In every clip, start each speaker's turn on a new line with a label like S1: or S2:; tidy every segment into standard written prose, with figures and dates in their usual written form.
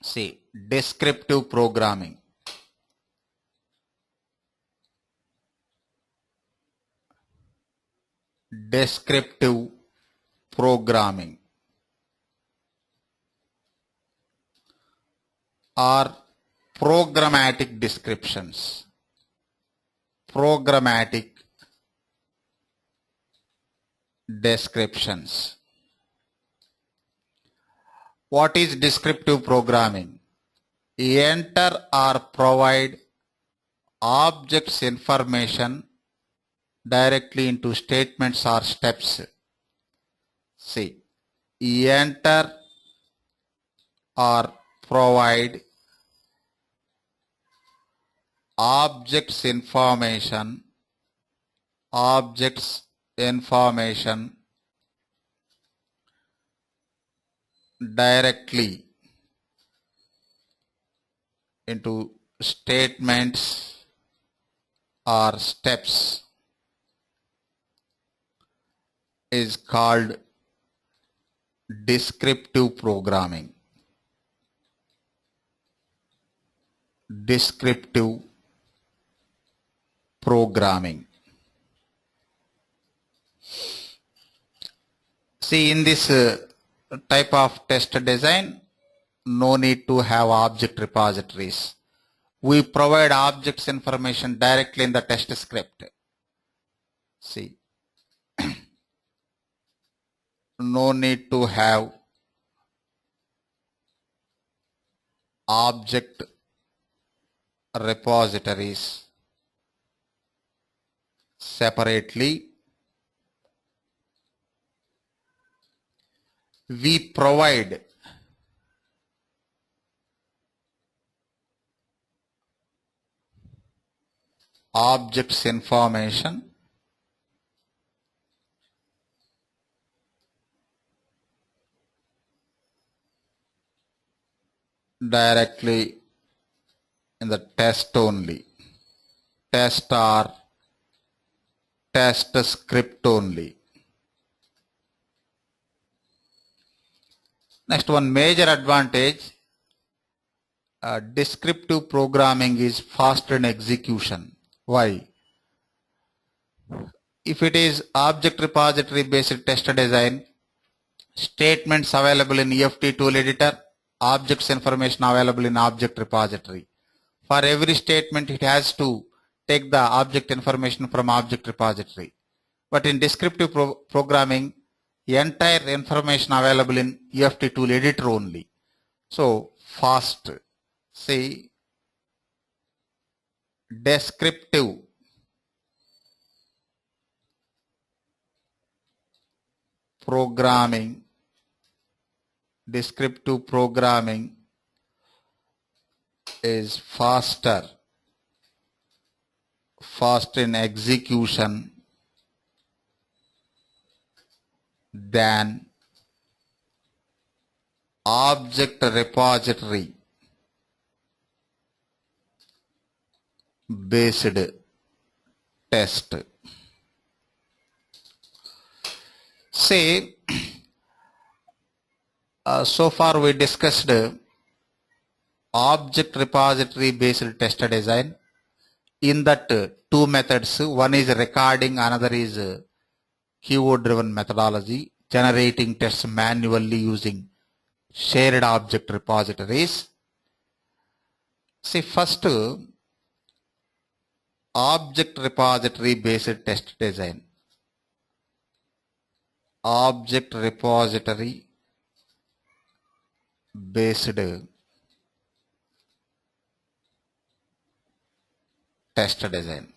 S1: See, descriptive programming. Descriptive programming or programmatic descriptions. Programmatic descriptions. What is descriptive programming? Enter or provide objects information directly into statements or steps. See, enter or provide objects information directly into statements or steps is called descriptive programming. Descriptive programming. See, in this type of test design, no need to have object repositories. We provide objects information directly in the test script. See, no need to have object repositories separately. We provide objects information directly in the test only, test or test script only. Next, one major advantage, descriptive programming is faster in execution. Why? If it is object repository based test design, statements available in UFT tool editor, objects information available in object repository. For every statement, it has to take the object information from object repository. But in descriptive programming, the entire information available in UFT tool editor only. So fast. See, descriptive programming is faster in execution than object repository based test. Say, so far we discussed object repository based test design. In that, two methods, one is recording, another is keyword driven methodology, generating tests manually using shared object repositories. See, first, object repository based test design. Object repository based test design.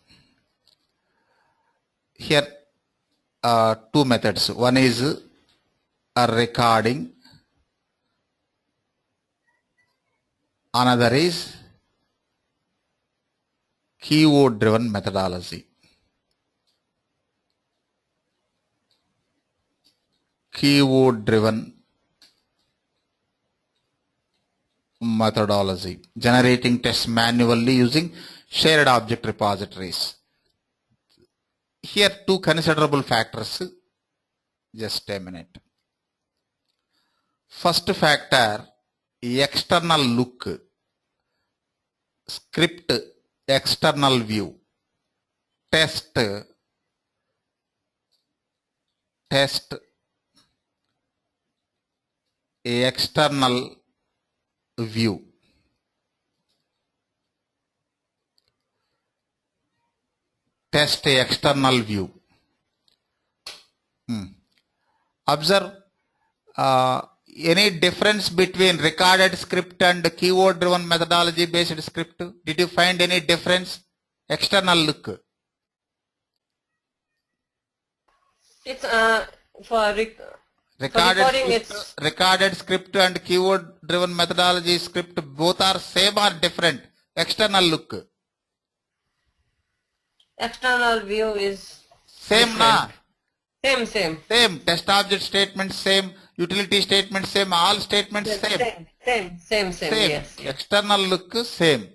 S1: Here two methods. One is a recording, another is keyword driven methodology. Keyword driven methodology, generating tests manually using shared object repositories. Here two considerable factors. Just a minute. First factor, external look, script external view, test external view. Test external view. Observe any difference between recorded script and keyword driven methodology based script? Did you find any difference? External look.
S2: It's for recording it's
S1: recorded script and keyword driven methodology script both are same or different? External look.
S2: External view is
S1: same
S2: different.
S1: Na?
S2: Same.
S1: Test object statement same. Utility statement same. All statements same.
S2: Same. Yes.
S1: External look same.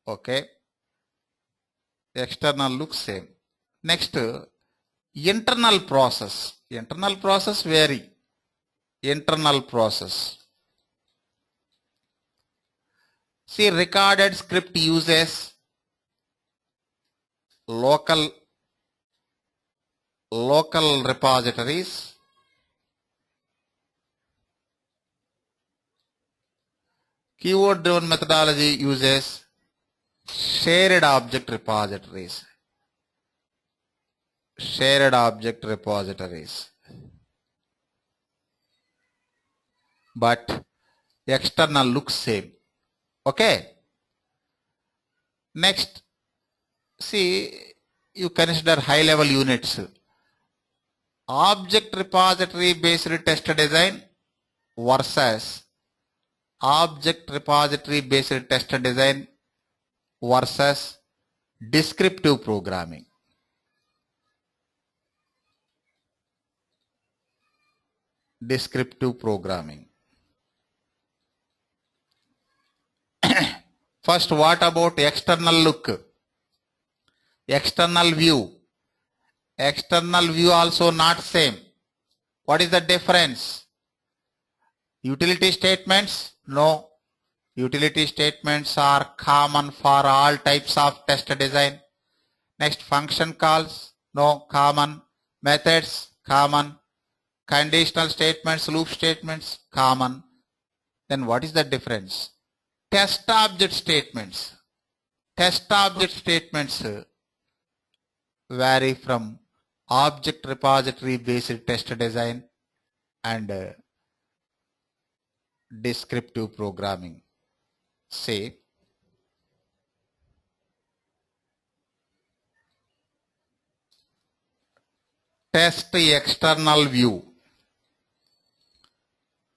S1: Okay. External look same. Next, internal process. Internal process vary. Internal process. See, recorded script uses local repositories, keyword driven methodology uses shared object repositories. But external looks same. Okay. Next, see, you consider high level units. Object repository based test design versus object repository based test design versus descriptive programming. First, what about external look? External view. External view also not same. What is the difference? Utility statements? No. Utility statements are common for all types of test design. Next, function calls? No, common. Methods? Common. Conditional statements, loop statements? Common. Then what is the difference? Test object statements. Test object statements vary from object repository based test design and descriptive programming. Say, test external view.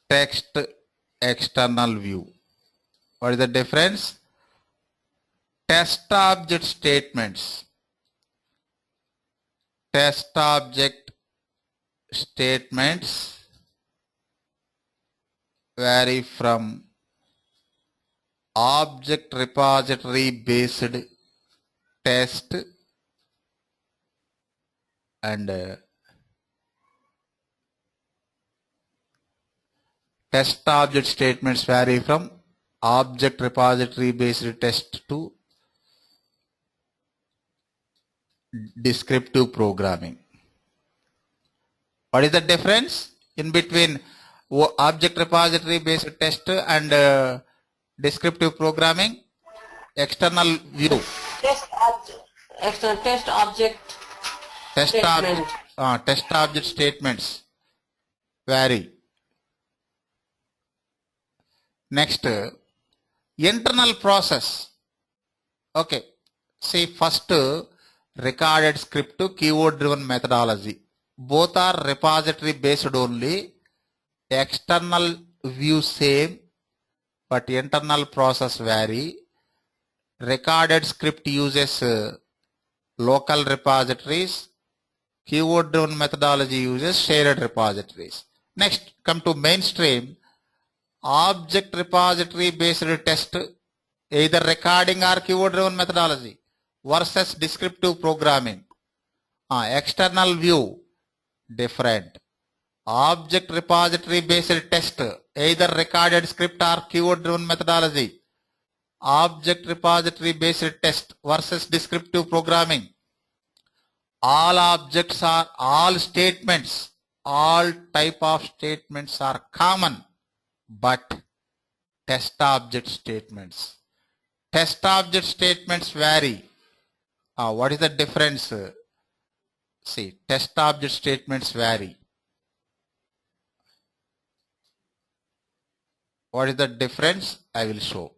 S1: Text external view. What is the difference? Test object statements. Test object statements vary from object repository based test and test object statements vary from object repository based test to descriptive programming. What is the difference in between object repository based test and descriptive programming? External view.
S2: Test
S1: object statements vary. Next, internal process. Okay. See, first recorded script, keyword driven methodology. Both are repository based only. External view same, but internal process vary. Recorded script uses local repositories. Keyword driven methodology uses shared repositories. Next, come to mainstream. Object repository based test, either recording or keyword driven methodology versus descriptive programming. External view different. Object repository based test, either recorded script or keyword driven methodology. Object repository based test versus descriptive programming. All objects are, all statements, all type of statements are common, but test object statements. Test object statements vary. What is the difference? See, test object statements vary. What is the difference? I will show.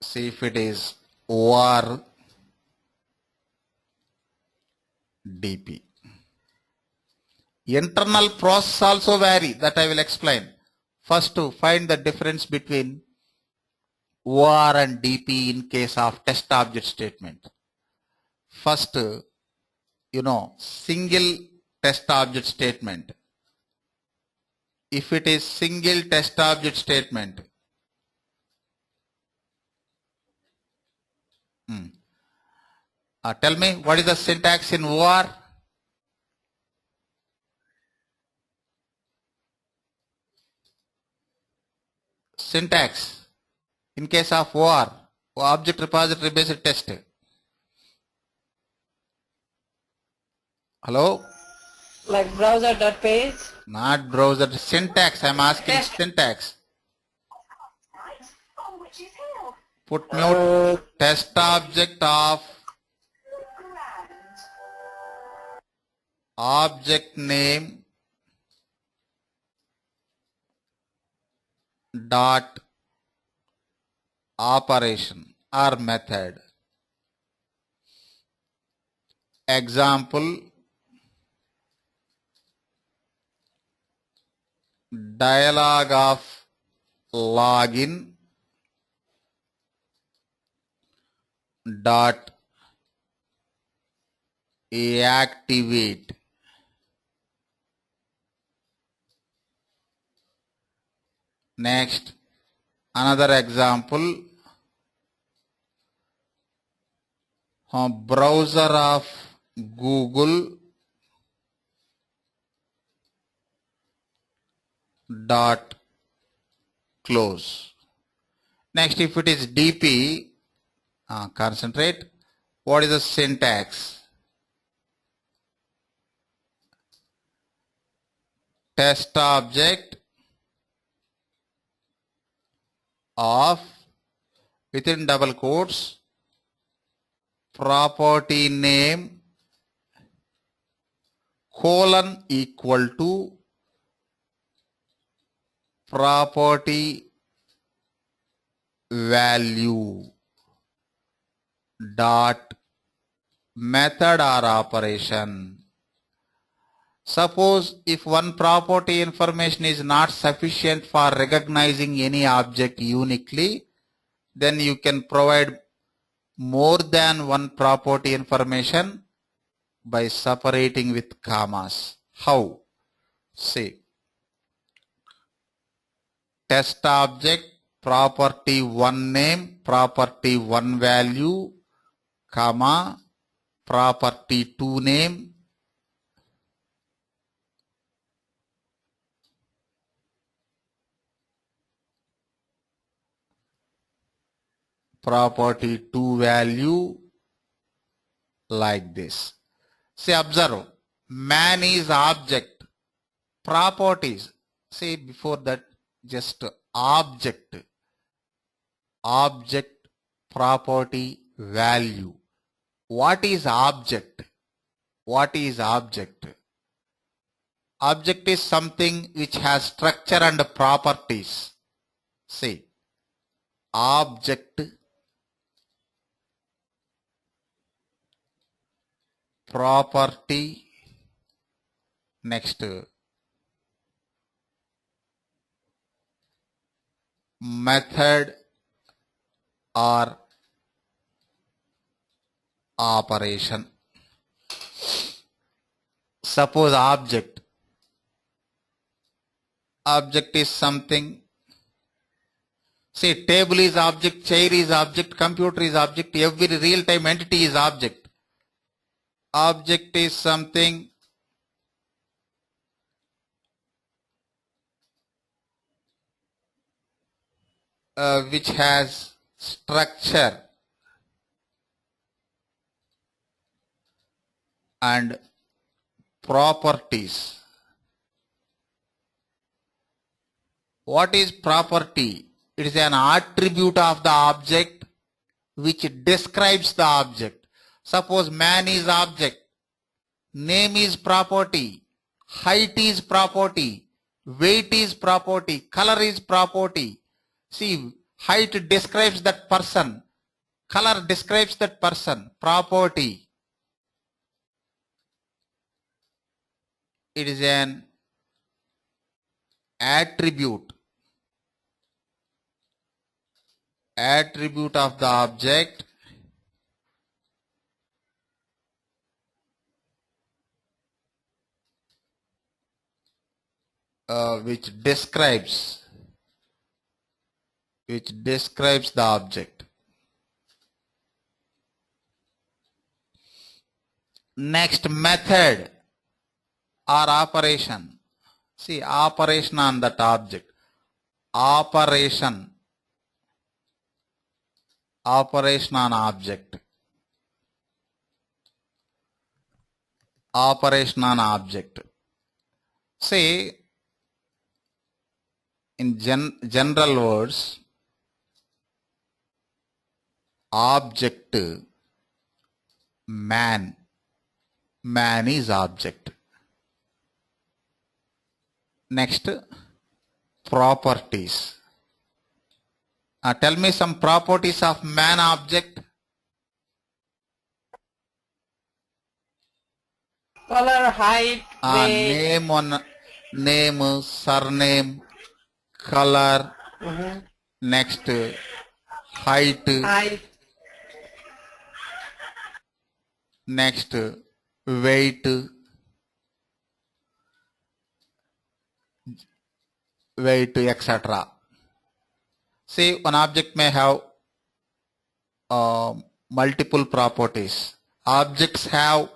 S1: See if it is OR DP. Internal process also vary, that I will explain. First, to find the difference between OR and DP in case of test object statement. First, single test object statement. If it is single test object statement, tell me what is the syntax in OR? Syntax in case of OR, object repository based test. Hello?
S2: Like browser.page?
S1: Not browser. Syntax. I'm asking
S2: Test.
S1: syntax. Put mute. Test object of object name dot operation or method. Example, dialog of login dot activate. Next, another example, browser of Google dot close. Next, if it is DP, concentrate. What is the syntax? Test object of, within double quotes, property name colon equal to property value dot method or operation. Suppose if one property information is not sufficient for recognizing any object uniquely, then you can provide more than one property information by separating with commas. How? Say, test object property 1 name, property 1 value, comma, property 2 name, property 2 value, like this. See, observe, man is object, properties, see before that just object, object, property, value. What is object? What is object? Object is something which has structure and properties. See, object, property, next method or operation. Suppose object is something. See, table is object, chair is object, computer is object, every real-time entity is object. Object is something which has structure and properties. What is property? It is an attribute of the object which describes the object. Suppose man is object, name is property, height is property, weight is property, color is property. See, height describes that person, color describes that person, property. It is an attribute of the object which describes the object. Next, method or operation. See, operation on that object. Operation on object. Operation on object. See, in general words, object, man is object. Next, properties. Tell me some properties of man object.
S2: Color, height, weight.
S1: Name, surname, color. Next, height. Next, weight. Etc. See, one object may have multiple properties. Objects have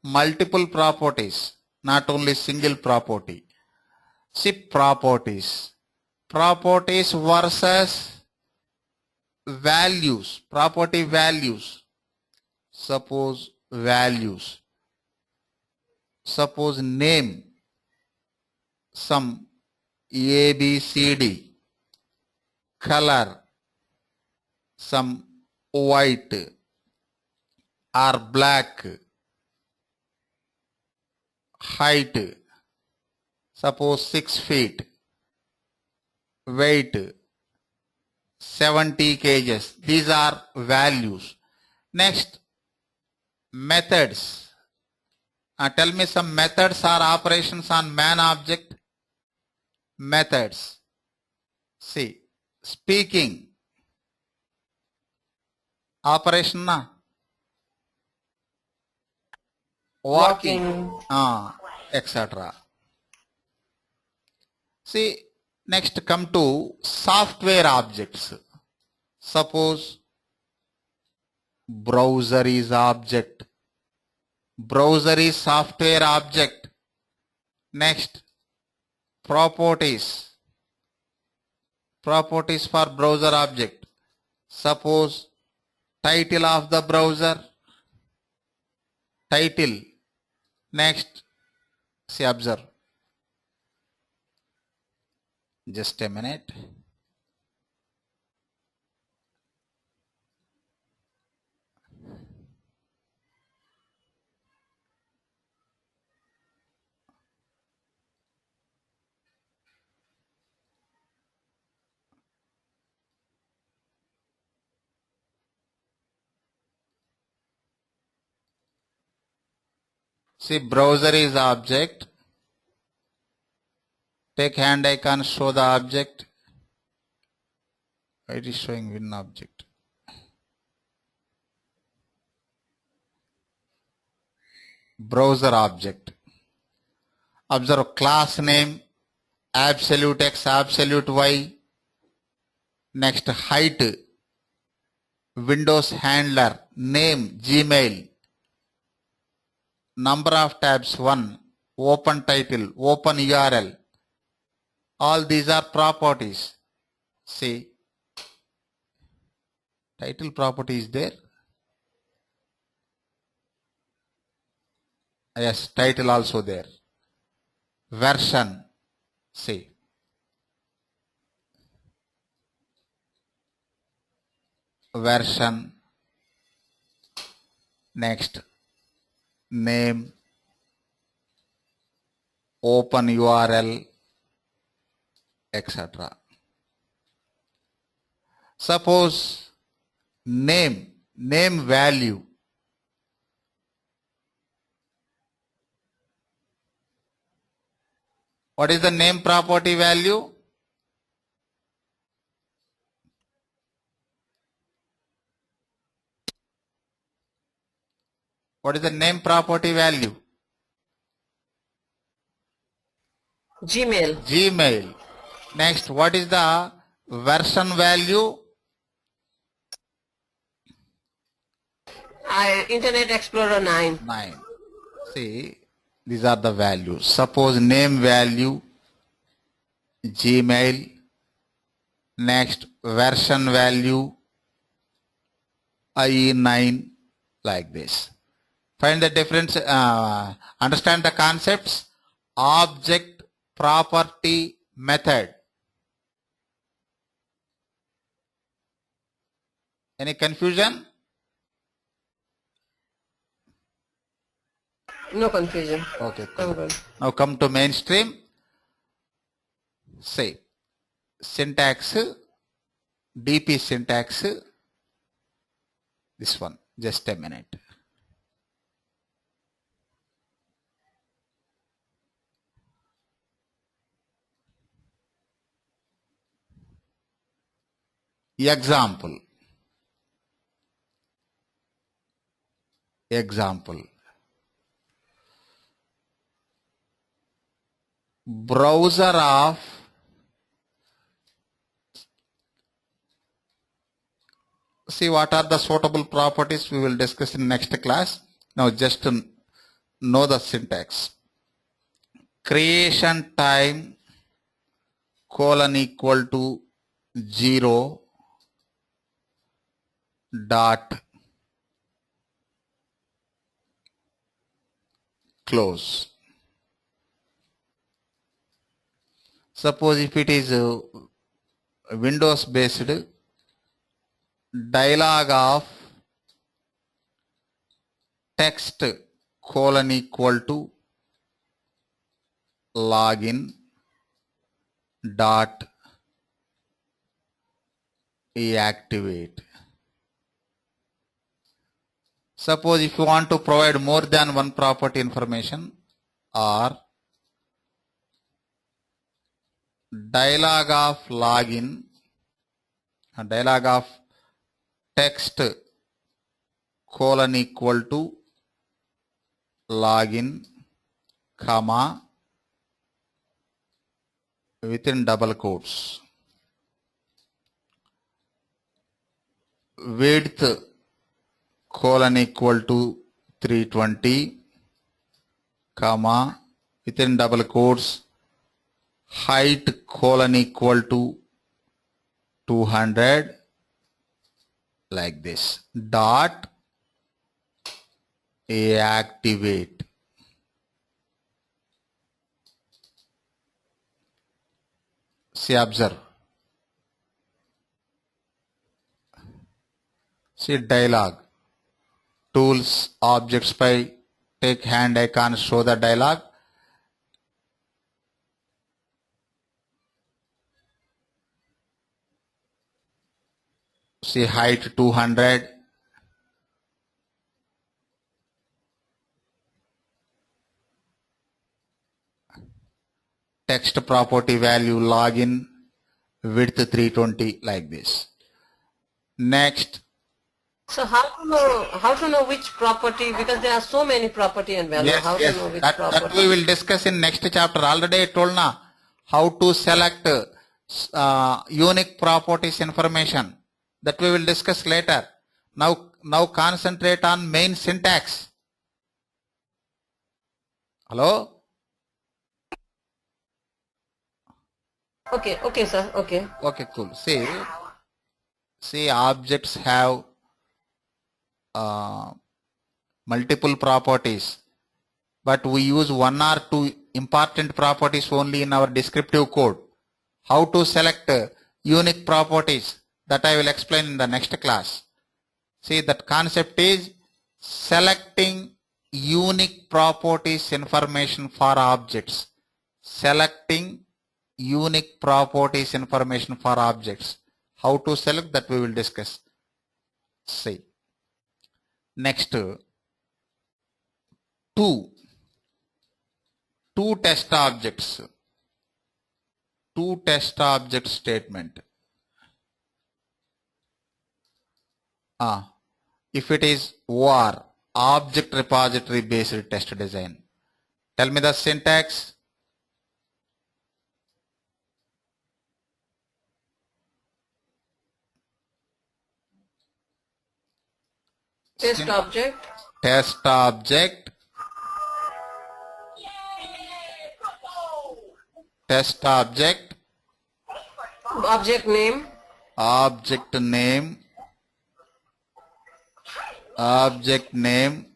S1: multiple properties, not only single property. See, properties versus values, property values. Suppose values. Suppose name, some A, B, C, D. Color, some white or black. Height, suppose 6 feet. Weight, 70 kgs. These are values. Next, methods. Tell me some methods or operations on man object. Methods. See, speaking, operation na. Walking, etc. See, next come to software objects. Suppose browser is object. Browser is software object. Next, properties. Properties for browser object. Suppose title of the browser. Title. Next, see, observe. Just a minute. See, browser is object. Take hand icon, show the object. It is showing win object. browser object. Observe class name, absolute X, absolute Y. Next height, Windows handler, name, Gmail. Number of tabs 1, open title, open URL. All these are properties. See, title property is there. Yes, title also there. Version, see. Version. Next, name, open URL, etc. Suppose name value. What is the name property value? What is the name property value?
S2: Gmail.
S1: Gmail. Next, what is the version value?
S2: Internet Explorer 9.
S1: 9. See, these are the values. Suppose name value, Gmail. Next, version value, IE9, like this. Find the difference, understand the concepts. Object, property, method. Any confusion?
S2: No confusion.
S1: Okay,
S2: I'm
S1: cool.
S2: good.
S1: Now come to mainstream. Say, syntax, DP syntax, this one, just a minute. Example. Browser of see what are the suitable properties we will discuss in next class. Now just to know the syntax. Creation time colon equal to 0 dot close. Suppose if it is Windows based, dialog of text colon equal to login dot activate. Suppose if you want to provide more than one property information, or dialog of login, dialog of text colon equal to login comma within double quotes, width colon equal to 320 comma within double quotes, height colon equal to 200, like this, dot activate. See, observe. See dialog. Tools, objects by take hand icon, show the dialog. See height 200. Text property value login, width 320, like this. Next,
S2: So how to know which property, because there are so many property and value.
S1: Yes,
S2: How to
S1: yes.
S2: know which
S1: That
S2: property?
S1: we will discuss in next chapter. Already I told na how to select unique properties information. That we will discuss later. Now concentrate on main syntax. Hello?
S2: Okay, sir. Okay.
S1: Okay, cool. See, objects have multiple properties, but we use one or two important properties only in our descriptive code. How to select unique properties, that I will explain in the next class. See, that concept is selecting unique properties information for objects. Selecting unique properties information for objects. How to select, that we will discuss. See, next, two test objects. Two test object statement. If it is OR, object repository based test design. Tell me the syntax.
S2: Test object.
S1: Test object. Test object.
S2: Object name.
S1: Object name. Object name.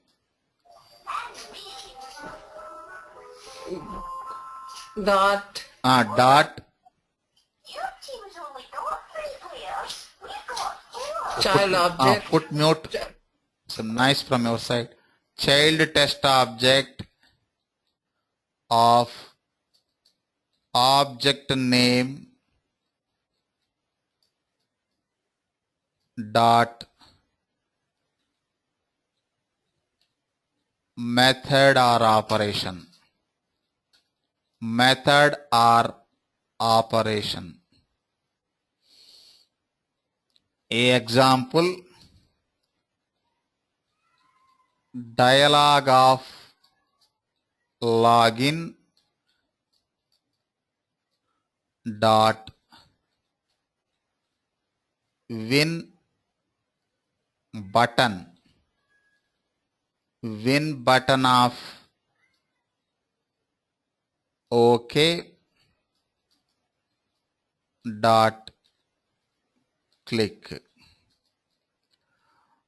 S2: Dot.
S1: Dot.
S2: Child object.
S1: Put mute. Some nice from your side. Child test object of object name dot method or operation. Method or operation. Example, dialog of login dot win button of OK dot click.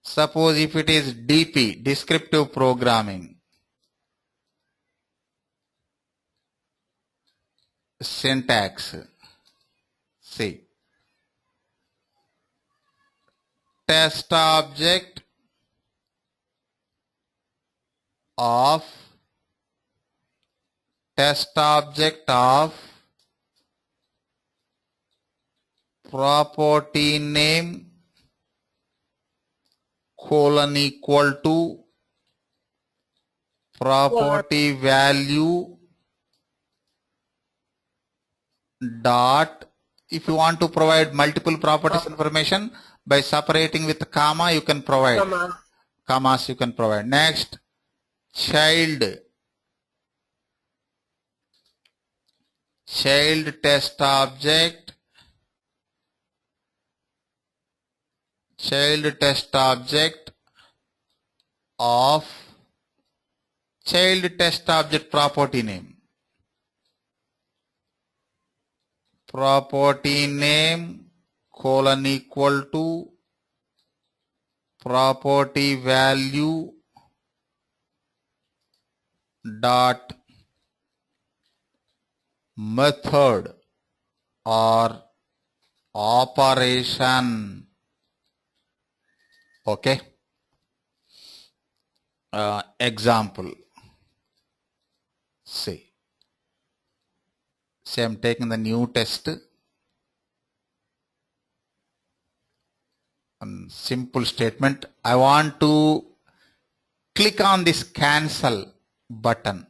S1: Suppose if it is DP, descriptive programming, syntax. See, test object of property name colon equal to property value dot. If you want to provide multiple properties information by separating with comma, you can provide commas. You can provide. Next, child test object of child test object property name colon equal to property value dot method or operation. Okay. Example. Say I'm taking the new test. Simple statement. I want to click on this cancel button.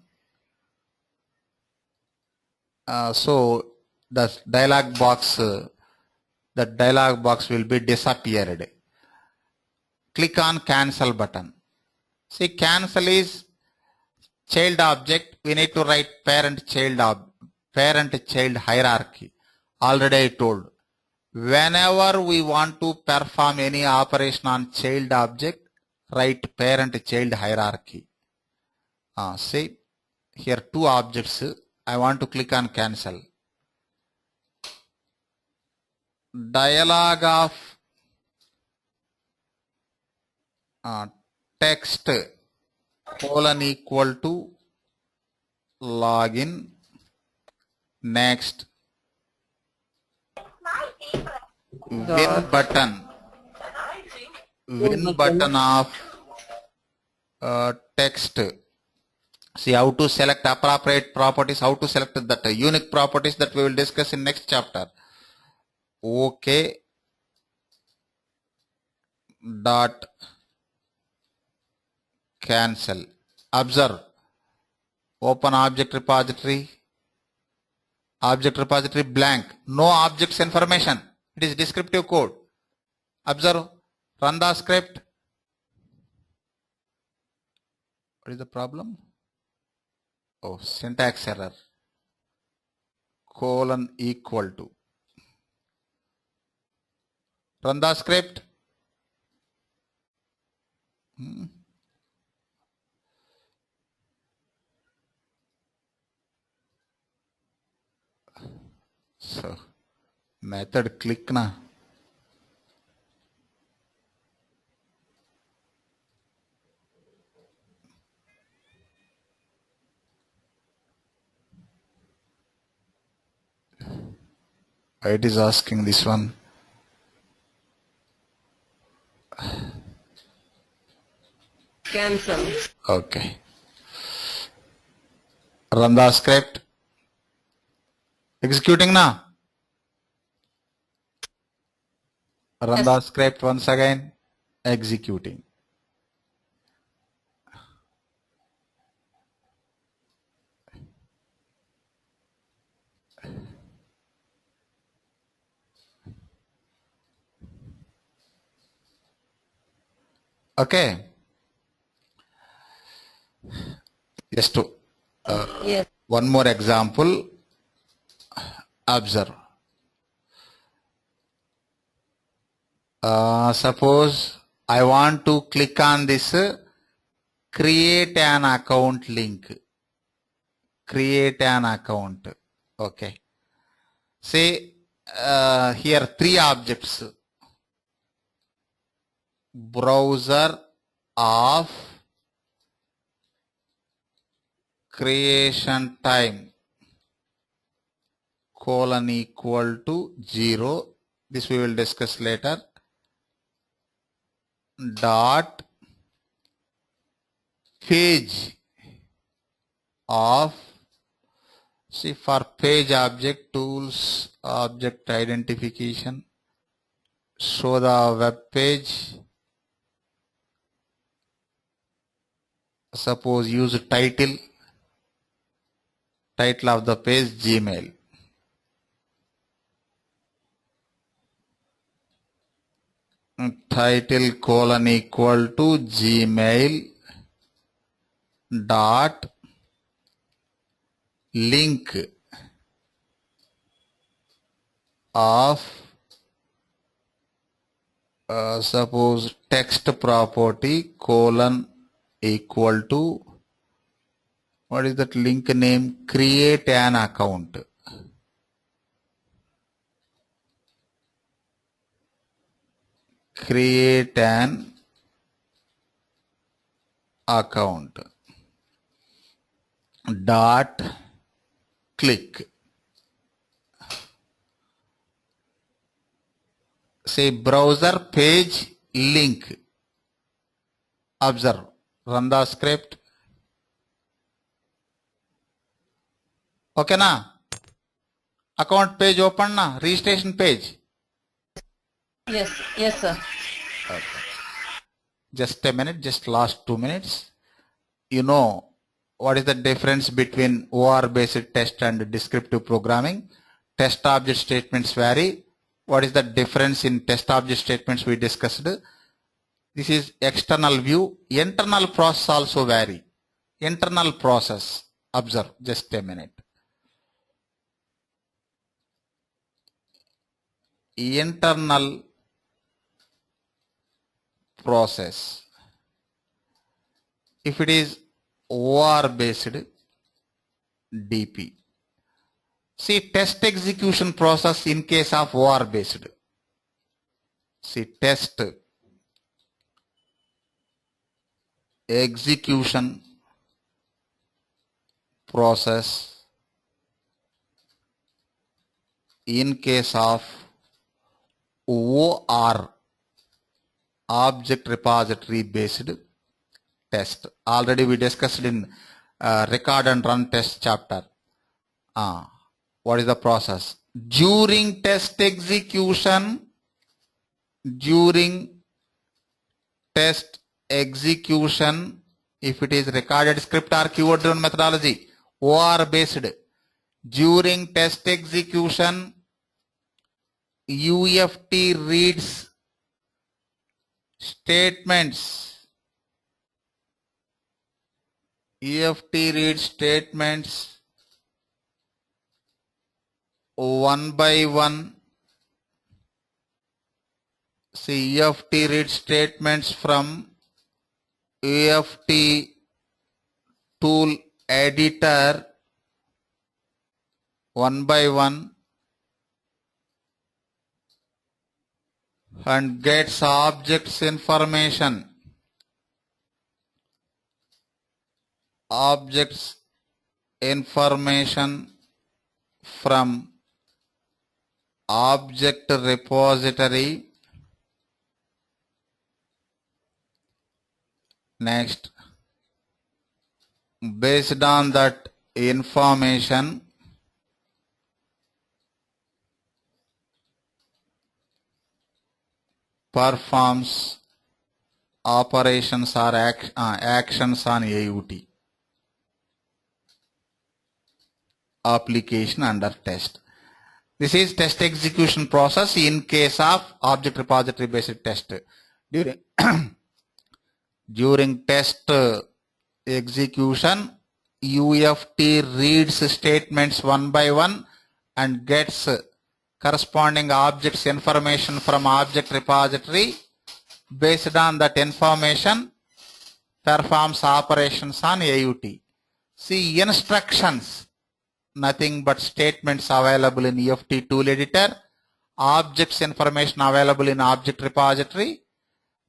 S1: So the dialog box will be disappeared. click on cancel button. See, cancel is child object. We need to write parent child hierarchy. Already I told. Whenever we want to perform any operation on child object, write parent child hierarchy. See, here two objects. I want to click on cancel. Dialog of text colon equal to login. Next, win button of text. See how to select appropriate properties, how to select that unique properties that we will discuss in next chapter. OK dot cancel. Observe. Open object repository. Object repository blank. No objects information. It is descriptive code. Observe. Run the script. What is the problem? Oh, syntax error. Colon equal to. Run the script. So, method click na. It is asking this one.
S2: Cancel.
S1: Okay. Run the script. Executing now. Run the script once again. Executing. Okay. Just to
S2: Yes.
S1: one more example. Observe. Suppose I want to click on this create an account link. Create an account. Okay. Say here three objects. Browser of creation time colon equal to 0. This we will discuss later. Dot page of, see, for page object tools, object identification, show the web page. Suppose use title of the page Gmail. Title colon equal to Gmail dot link of suppose text property colon equal to, what is that link name? Create an account. Create an account dot click. Say browser page link. Observe. Run the script. Okay na? Account page open na? Registration page.
S2: Yes. Yes, sir.
S1: Okay. Just a minute, just last 2 minutes. You know what is the difference between OR based test and descriptive programming? Test object statements vary. What is the difference in test object statements we discussed? This is external view. Internal process also vary. Internal process. Observe. Just a minute. Internal process. If it is OR based, DP. See, test execution process in case of OR based. See, test execution process in case of OR, object repository based test. Already we discussed in record and run test chapter. What is the process? During test execution, if it is recorded script or keyword driven methodology, OR based, during test execution, UFT reads statements. UFT reads statements one by one. See, UFT reads statements from UFT tool editor one by one and gets objects information. Objects information from object repository. Next, based on that information, performs operations or actions on AUT, application under test. This is test execution process in case of object repository based test. During test execution, UFT reads statements one by one and gets corresponding objects information from object repository. Based on that information, performs operations on AUT. See, instructions, nothing but statements available in UFT tool editor, objects information available in object repository.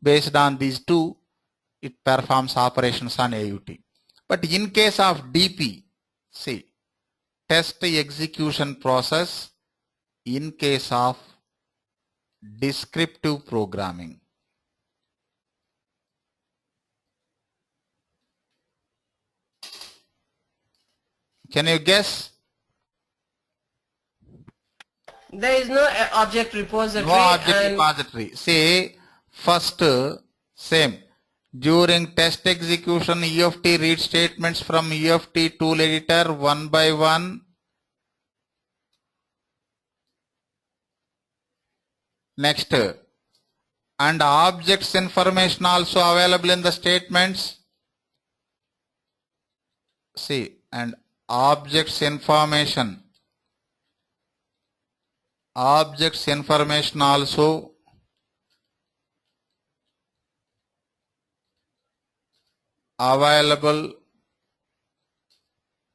S1: Based on these two, it performs operations on AUT. But in case of DP, see, test execution process in case of descriptive programming. Can you guess?
S2: There is no object repository.
S1: No object repository. See, first, same. During test execution, UFT reads statements from UFT tool editor one by one. Next, and objects information also available in the statements. See, and objects information also available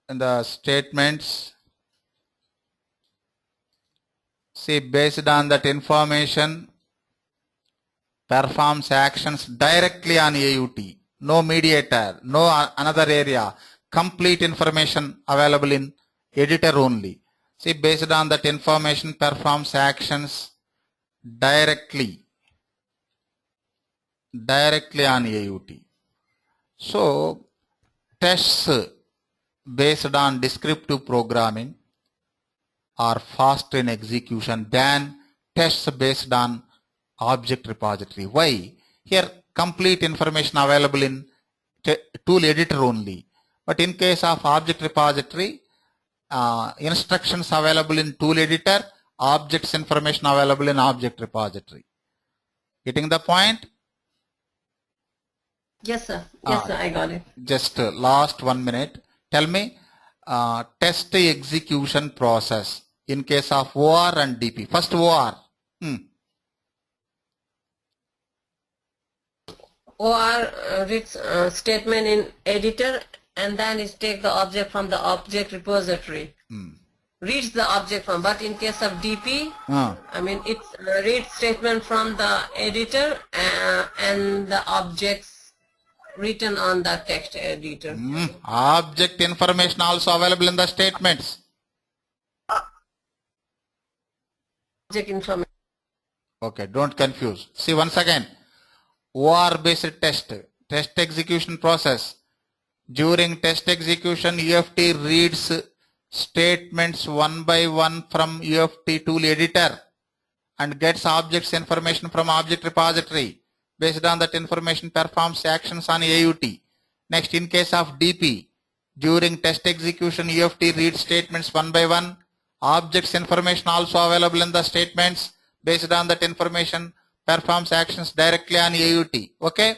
S1: in the statements. See, based on that information, performs actions directly on AUT. No mediator, no another area. Complete information available in editor only. See, based on that information, performs actions directly on AUT. So, tests based on descriptive programming are fast in execution than tests based on object repository. Why? Here, complete information available in tool editor only. But in case of object repository, instructions available in tool editor, objects information available in object repository. Getting the point?
S2: Yes, sir. Yes, sir. I got it.
S1: Just last 1 minute. Tell me, test execution process in case of OR and DP. First OR.
S2: Or reads statement in editor and then it take the object from the object repository. Reads the object from, but in case of DP, I mean it reads statement from the editor and the objects written on the text editor.
S1: Object information also available in the statements.
S2: Object information.
S1: Okay, don't confuse. See once again. OR based test execution process. During test execution, UFT reads statements one by one from UFT tool editor and gets objects information from object repository. Based on that information, performs actions on AUT. Next, in case of DP, during test execution, UFT reads statements one by one. Objects information also available in the statements. Based on that information, performs actions directly on AUT. Okay?